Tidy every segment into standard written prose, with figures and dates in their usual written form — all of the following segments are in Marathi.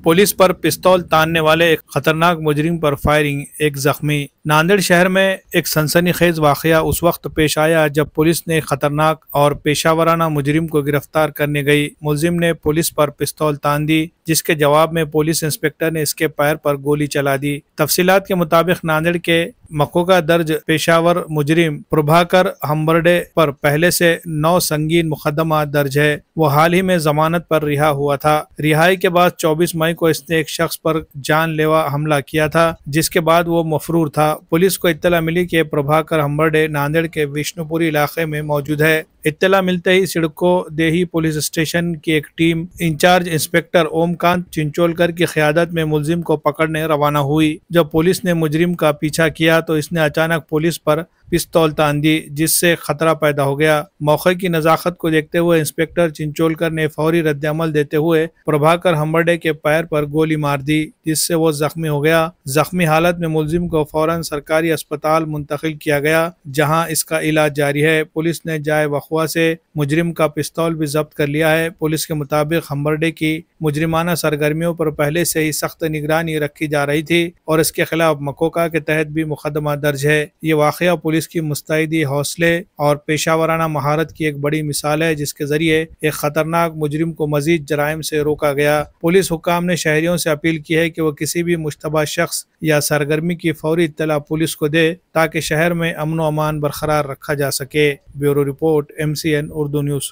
पुलिस पर पिस्तौल तानने वाले एक खतरनाक मुजरिम पर फायरिंग, एक जख्मी। नांदेड़ शहर में एक सनसनीखेज वाकया उस वक्त पेश आया जब पुलिस ने खतरनाक और पेशावराना मुजरिम को गिरफ्तार करने गई। मुलजिम ने पुलिस पर पिस्तौल तान दी, जिसके जवाब में पुलिस इंस्पेक्टर ने इसके पैर पर गोली चला दी। तफसीलात के मुताबिक नांदेड़ के मकोका दर्ज पेशावर मुजरिम प्रभाकर हम्बर्डे पर पहले से 9 संगीन मुकदमा दर्ज है। वो हाल ही में जमानत पर रिहा हुआ था। रिहाई के बाद 24 मई को इसने एक शख्स पर जानलेवा हमला किया था, जिसके बाद वो मफरूर था। पुलिस को इत्तला मिली कि प्रभाकर हम्बर्डे नांदेड़ के विष्णुपुरी इलाके में मौजूद है। इत्तला मिलते ही सिडको देही पुलिस स्टेशन की एक team incharge inspector Omkant Chincholkar की क़यादत में मुलजिम को पकड़ने रवाना हुई। जब पुलिस ने मुजरिम का पीछा किया तो इसने अचानक पुलिस पर पिस्तौल तान दी, जिससे खतरा पैदा हो गया। मौके की नज़ाकत को देखते हुए इंस्पेक्टर चिंचोलकर ने फौरी रद्दअमल देते हुए प्रभाकर हम्बर्डे के पैर पर गोली मार दी, जिससे वो जख्मी हो गया। जख्मी हालत में मुलजिम को फौरन सरकारी अस्पताल मुंतकिल किया गया, जहां इसका इलाज जारी है। पुलिस ने जाए वक़वा से मुजरिम का पिस्तौल भी जब्त कर लिया है। पुलिस के मुताबिक हम्बर्डे की मुजरिमाना सरगर्मियों पर पहले से ही सख्त निगरानी रखी जा रही थी और इसके खिलाफ मकोका के तहत भी मुकदमा दर्ज है। ये वाकया पुलिस की मुस्तैदी, हौसले और पेशावराना महारत की एक बड़ी मिसाल है, जिसके जरिए एक खतरनाक मुजरिम को मजीद जराइम से रोका गया। पुलिस हुक्काम ने शहरियों से अपील की है कि वो किसी भी मुश्तबा शख्स या सरगर्मी की फौरी इत्तला पुलिस को दे, ताकि शहर में अमन व अमान बरकरार रखा जा सके। Bureau report, MCN Urdu news.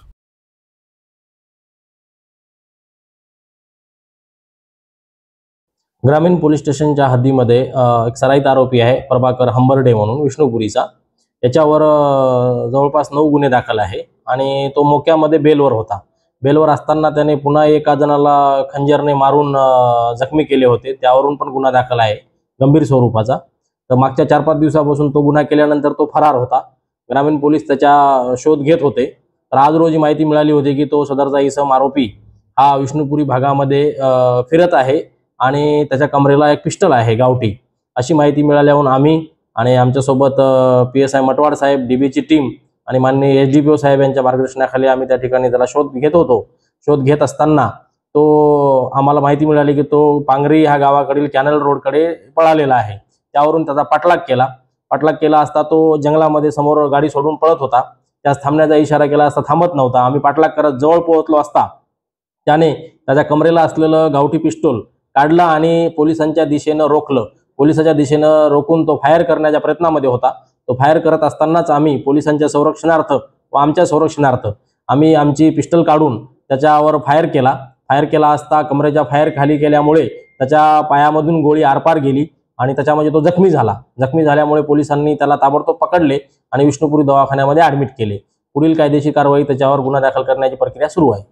ग्रामीण पोलीस स्टेशनच्या हद्दीमध्ये एक सराईत आरोपी आहे प्रभाकर हम्बर्डे म्हणून विष्णुपुरीचा। याच्यावर जवळपास 9 गुन्हे दाखल आहे आणि तो मोक्यामध्ये बेलवर होता। बेलवर असताना त्याने पुन्हा एका जणाला खंजरने मारून जखमी केले होते, त्यावरून पण गुन्हा दाखल आहे गंभीर स्वरूपाचा। तर मागच्या 4-5 दिवसापासून तो गुन्हा केल्यानंतर तो फरार होता। ग्रामीण पोलीस त्याचा शोध घेत होते। तर आज रोजी माहिती मिळाली होती की तो सदरचा इसम आरोपी हा विष्णुपुरी भागामध्ये फिरत आहे आणि त्याच्या कमरेला एक पिस्टल आहे गावठी, अशी माहिती मिळाल्यावर आम्ही आणि आमच्यासोबत PSI मटवाड साहेब, DBची टीम आणि माननीय SDPO साहेब यांच्या मार्गदर्शनाखाली आम्ही त्या ठिकाणी त्याला शोध घेत होतो। शोध घेत असताना तो आम्हाला माहिती मिळाली की तो पांगरी ह्या गावाकडील कॅनल रोडकडे पळालेला आहे। त्यावरून त्याचा पाठलाग केला असता तो जंगलामध्ये समोर गाडी सोडून पळत होता। त्यास थांबण्याचा इशारा केला असता थांबत नव्हता। आम्ही पाठलाग करत जवळ पोहोचलो असता त्याने त्याच्या कमरेला असलेलं गावठी पिस्तूल काढला आणि पोलिसांच्या दिशेने रोखलं। पोलिसांच्या दिशेने रोखून तो फायर करण्याच्या प्रयत्नामध्ये होता। तो फायर करत असतानाच आम्ही पोलिसांच्या संरक्षणार्थ व आमच्या संरक्षणार्थ आम्ही आमची पिस्टल काढून त्याच्यावर फायर केला असता कमरेच्या फायर खाली केल्यामुळे त्याच्या पायामधून गोळी आरपार गेली आणि त्याच्यामध्ये तो जखमी झाला। जखमी झाल्यामुळे पोलिसांनी त्याला ताबडतोब पकडले आणि विष्णुपुरी दवाखान्यामध्ये ॲडमिट केले। पुढील कायदेशीर कारवाई त्याच्यावर गुन्हा दाखल करण्याची प्रक्रिया सुरू आहे।